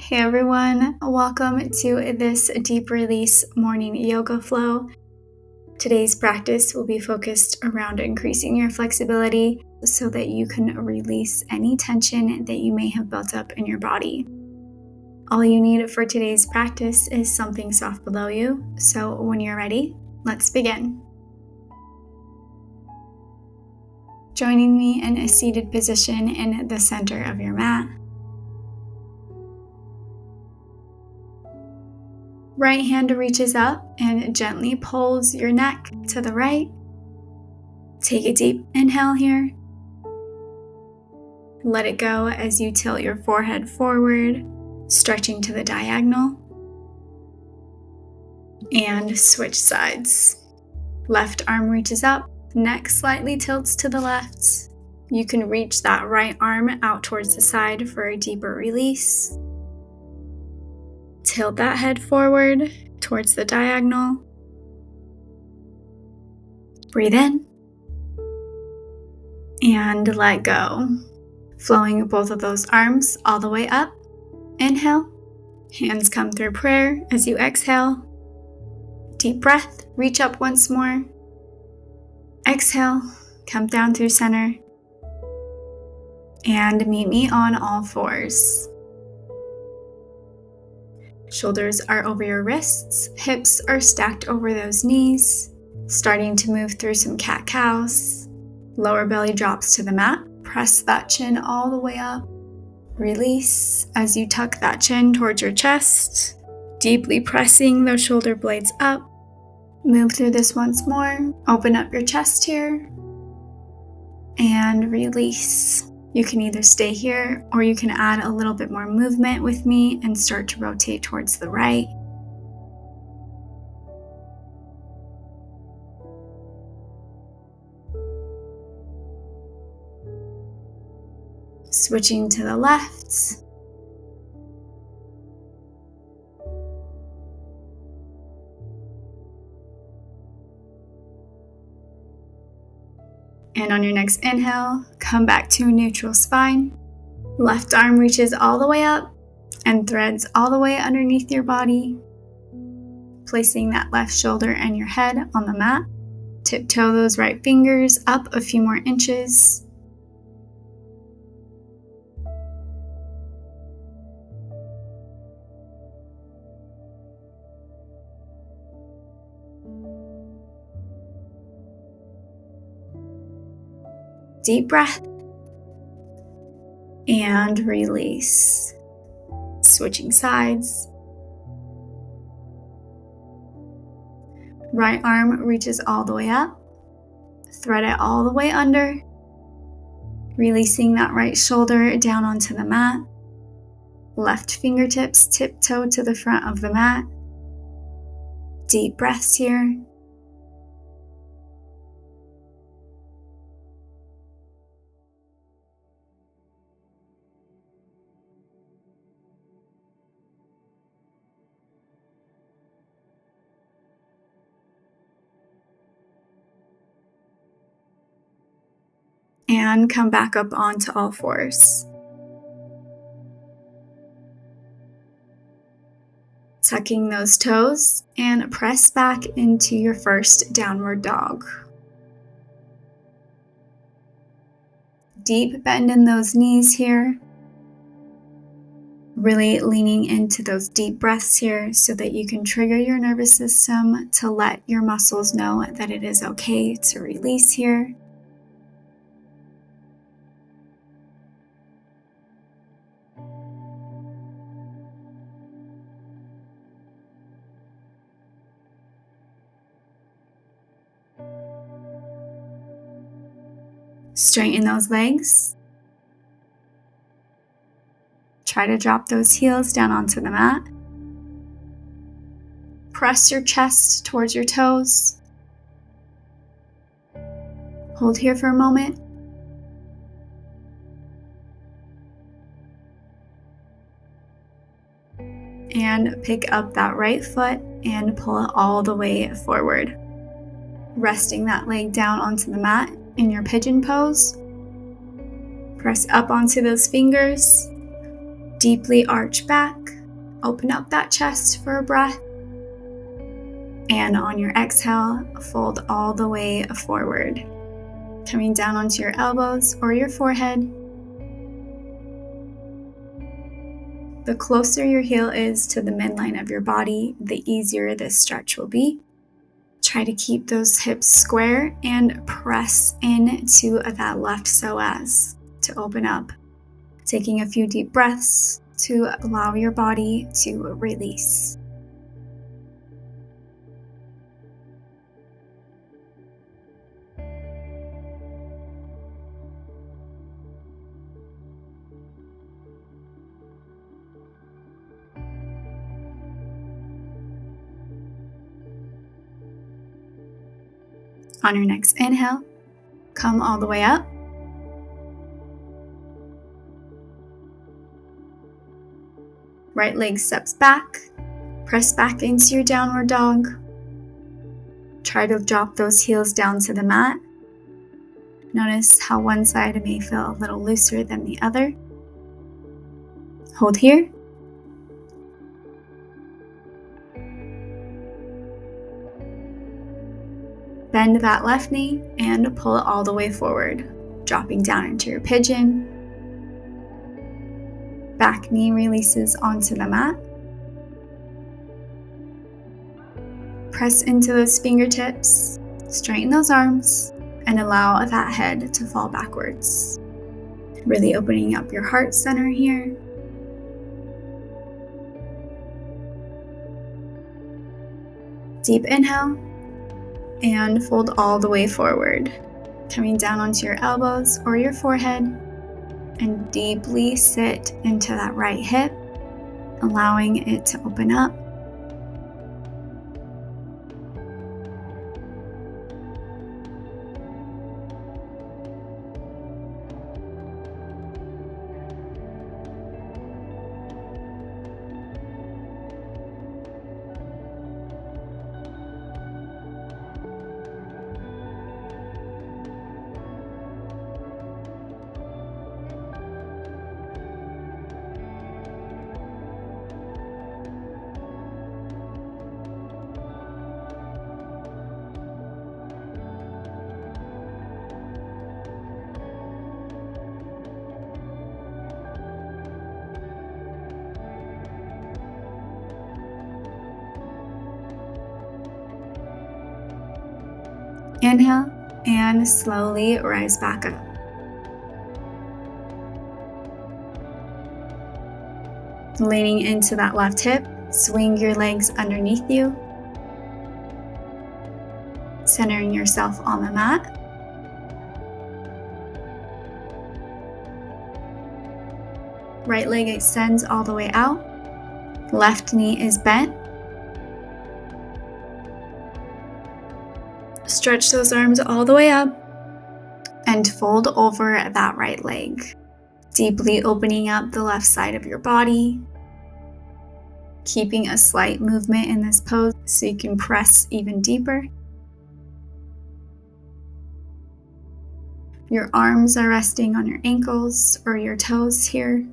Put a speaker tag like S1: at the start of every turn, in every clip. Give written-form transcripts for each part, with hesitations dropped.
S1: Hey everyone, welcome to this deep release morning yoga flow. Today's practice will be focused around increasing your flexibility so that you can release any tension that you may have built up in your body. All you need for today's practice is something soft below you, so when you're ready, let's begin. Joining me in a seated position in the center of your mat. Right hand reaches up and gently pulls your neck to the right. Take a deep inhale here. Let it go as you tilt your forehead forward, stretching to the diagonal. And switch sides. Left arm reaches up, neck slightly tilts to the left. You can reach that right arm out towards the side for a deeper release. Tilt that head forward towards the diagonal. Breathe in and let go. Flowing both of those arms all the way up. Inhale. Hands come through prayer as you exhale. Deep breath. Reach up once more. Exhale. Come down through center. And meet me on all fours. Shoulders are over your wrists, hips are stacked over those knees, starting to move through some cat-cows. Lower belly drops to the mat, press that chin all the way up. Release as you tuck that chin towards your chest, deeply pressing those shoulder blades up. Move through this once more, open up your chest here, and release. You can either stay here or you can add a little bit more movement with me and start to rotate towards the right. Switching to the left. And on your next inhale, come back to a neutral spine. Left arm reaches all the way up and threads all the way underneath your body. Placing that left shoulder and your head on the mat. Tiptoe those right fingers up a few more inches. Deep breath. And release. Switching sides. Right arm reaches all the way up. Thread it all the way under. Releasing that right shoulder down onto the mat. Left fingertips tiptoe to the front of the mat. Deep breaths here. And come back up onto all fours. Tucking those toes and press back into your first downward dog. Deep bend in those knees here. Really leaning into those deep breaths here so that you can trigger your nervous system to let your muscles know that it is okay to release here. Straighten those legs. Try to drop those heels down onto the mat. Press your chest towards your toes. Hold here for a moment. And pick up that right foot and pull it all the way forward. Resting that leg down onto the mat in your pigeon pose. Press up onto those fingers. Deeply arch back, open up that chest for a breath. And on your exhale, fold all the way forward, coming down onto your elbows or your forehead. The closer your heel is to the midline of your body, the easier this stretch will be. Try to keep those hips square and press into that left psoas to open up. Taking a few deep breaths to allow your body to release. On your next inhale, come all the way up. Right leg steps back. Press back into your downward dog. Try to drop those heels down to the mat. Notice how one side may feel a little looser than the other. Hold here. Bend that left knee and pull it all the way forward, dropping down into your pigeon. Back knee releases onto the mat. Press into those fingertips, straighten those arms, and allow that head to fall backwards. Really opening up your heart center here. Deep inhale, and fold all the way forward, coming down onto your elbows or your forehead, and deeply sit into that right hip, allowing it to open up. Inhale and slowly rise back up. Leaning into that left hip, swing your legs underneath you. Centering yourself on the mat. Right leg extends all the way out. Left knee is bent. Stretch those arms all the way up and fold over that right leg, deeply opening up the left side of your body, keeping a slight movement in this pose so you can press even deeper. Your arms are resting on your ankles or your toes here.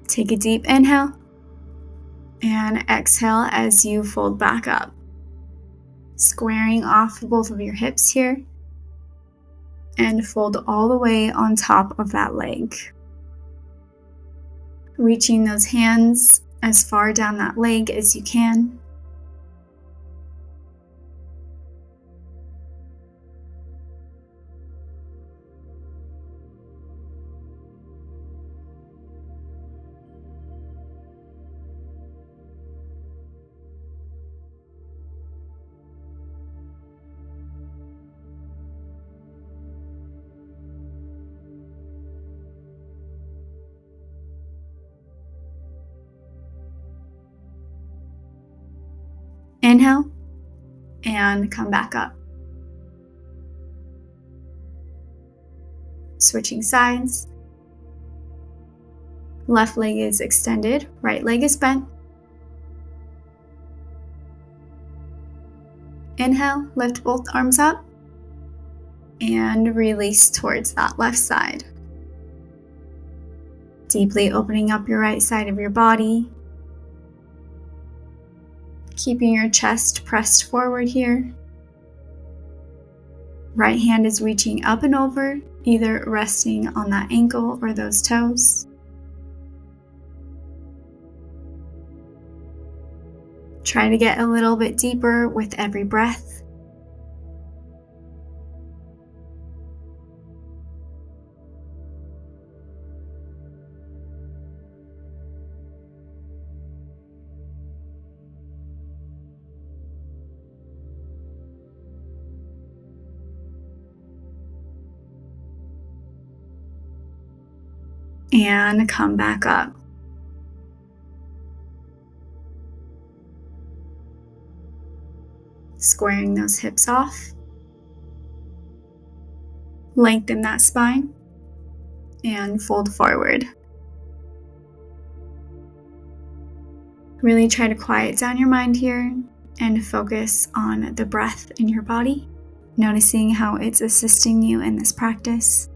S1: Take a deep inhale and exhale as you fold back up, squaring off both of your hips here and fold all the way on top of that leg. Reaching those hands as far down that leg as you can. Inhale and come back up. Switching sides. Left leg is extended, right leg is bent. Inhale, lift both arms up and release towards that left side. Deeply opening up your right side of your body. Keeping your chest pressed forward here. Right hand is reaching up and over, either resting on that ankle or those toes. Try to get a little bit deeper with every breath. And come back up. Squaring those hips off. Lengthen that spine and fold forward. Really try to quiet down your mind here and focus on the breath in your body, noticing how it's assisting you in this practice.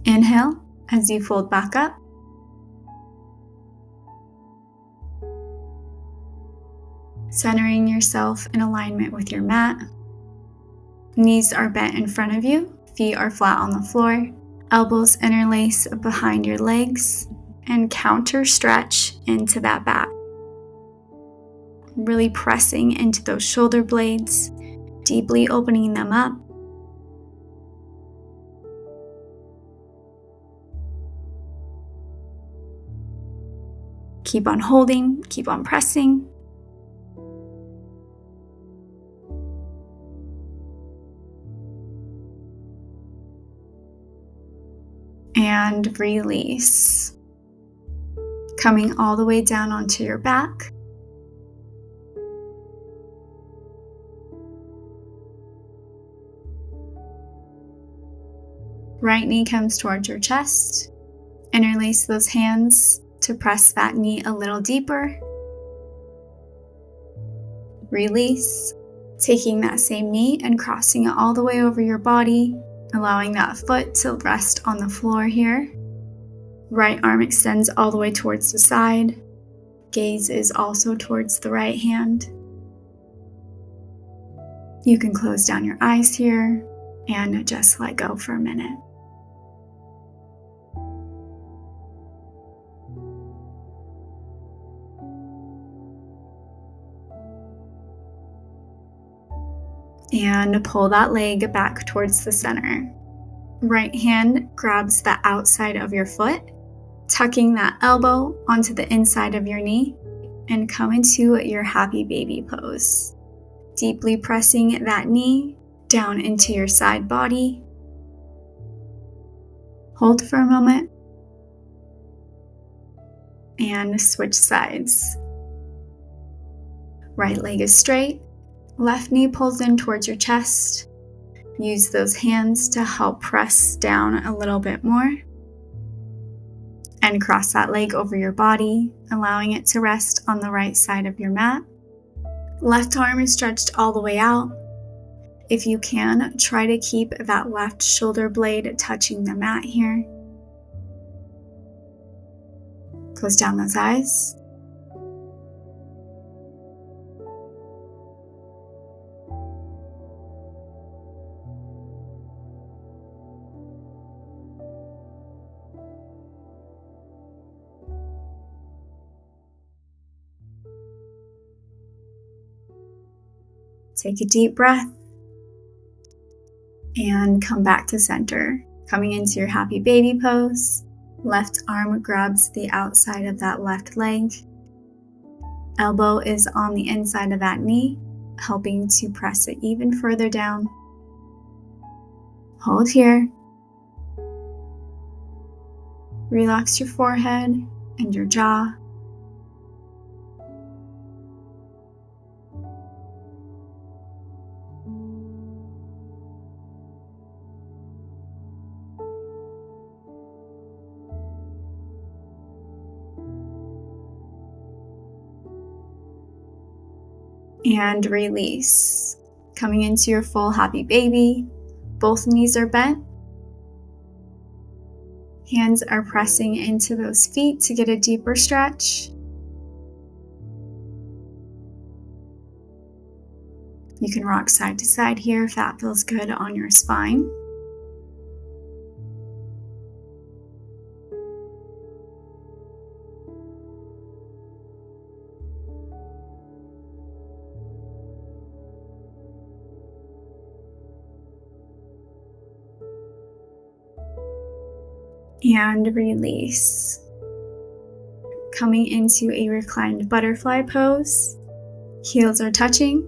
S1: Inhale as you fold back up. Centering yourself in alignment with your mat. Knees are bent in front of you, feet are flat on the floor, elbows interlace behind your legs, and counter stretch into that back. Really pressing into those shoulder blades, deeply opening them up. Keep on holding, keep on pressing. And release. Coming all the way down onto your back. Right knee comes towards your chest. Interlace those hands to press that knee a little deeper. Release. Taking that same knee and crossing it all the way over your body, allowing that foot to rest on the floor here. Right arm extends all the way towards the side. Gaze is also towards the right hand. You can close down your eyes here and just let go for a minute. And pull that leg back towards the center. Right hand grabs the outside of your foot, tucking that elbow onto the inside of your knee, and come into your happy baby pose. Deeply pressing that knee down into your side body. Hold for a moment. And switch sides. Right leg is straight. Left knee pulls in towards your chest. Use those hands to help press down a little bit more. And cross that leg over your body, allowing it to rest on the right side of your mat. Left arm is stretched all the way out. If you can, try to keep that left shoulder blade touching the mat here. Close down those eyes. Take a deep breath and come back to center. Coming into your happy baby pose. Left arm grabs the outside of that left leg. Elbow is on the inside of that knee, helping to press it even further down. Hold here. Relax your forehead and your jaw. And release. Coming into your full happy baby. Both knees are bent. Hands are pressing into those feet to get a deeper stretch. You can rock side to side here if that feels good on your spine. And release. Coming into a reclined butterfly pose. Heels are touching.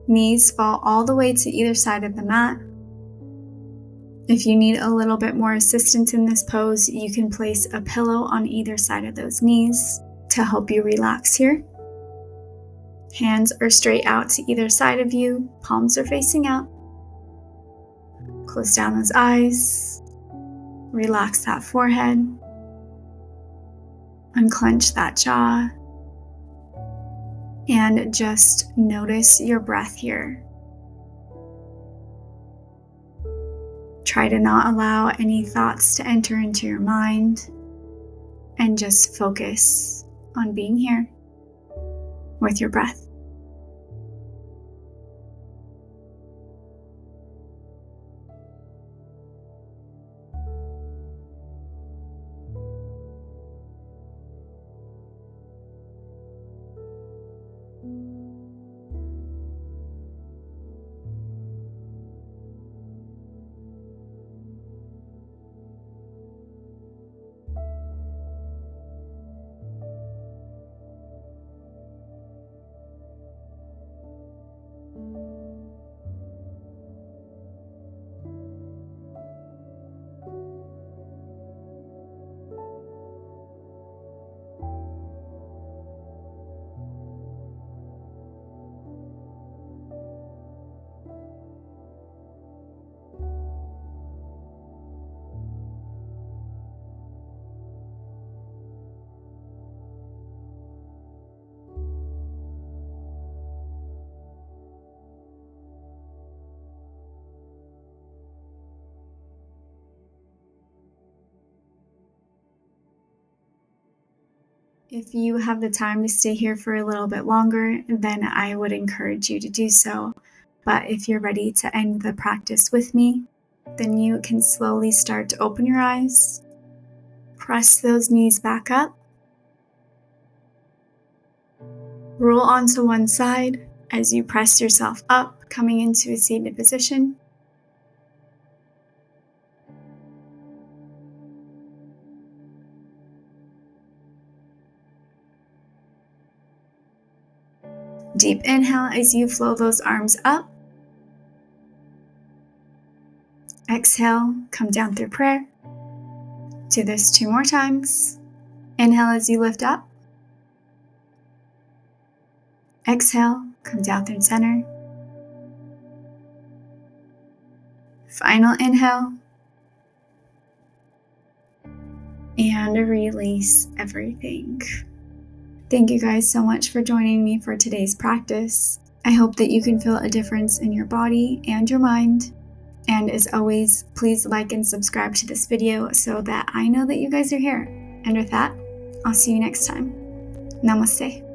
S1: Knees fall all the way to either side of the mat. If you need a little bit more assistance in this pose, you can place a pillow on either side of those knees to help you relax here. Hands are straight out to either side of you. Palms are facing out. Close down those eyes. Relax that forehead. Unclench that jaw. And just notice your breath here. Try to not allow any thoughts to enter into your mind and just focus on being here with your breath. If you have the time to stay here for a little bit longer, then I would encourage you to do so. But if you're ready to end the practice with me, then you can slowly start to open your eyes. Press those knees back up. Roll onto one side as you press yourself up, coming into a seated position. Deep inhale as you flow those arms up. Exhale, come down through prayer. Do this 2 more times. Inhale as you lift up. Exhale, come down through center. Final inhale. And release everything. Thank you guys so much for joining me for today's practice. I hope that you can feel a difference in your body and your mind. And as always, please like and subscribe to this video so that I know that you guys are here. And with that, I'll see you next time. Namaste.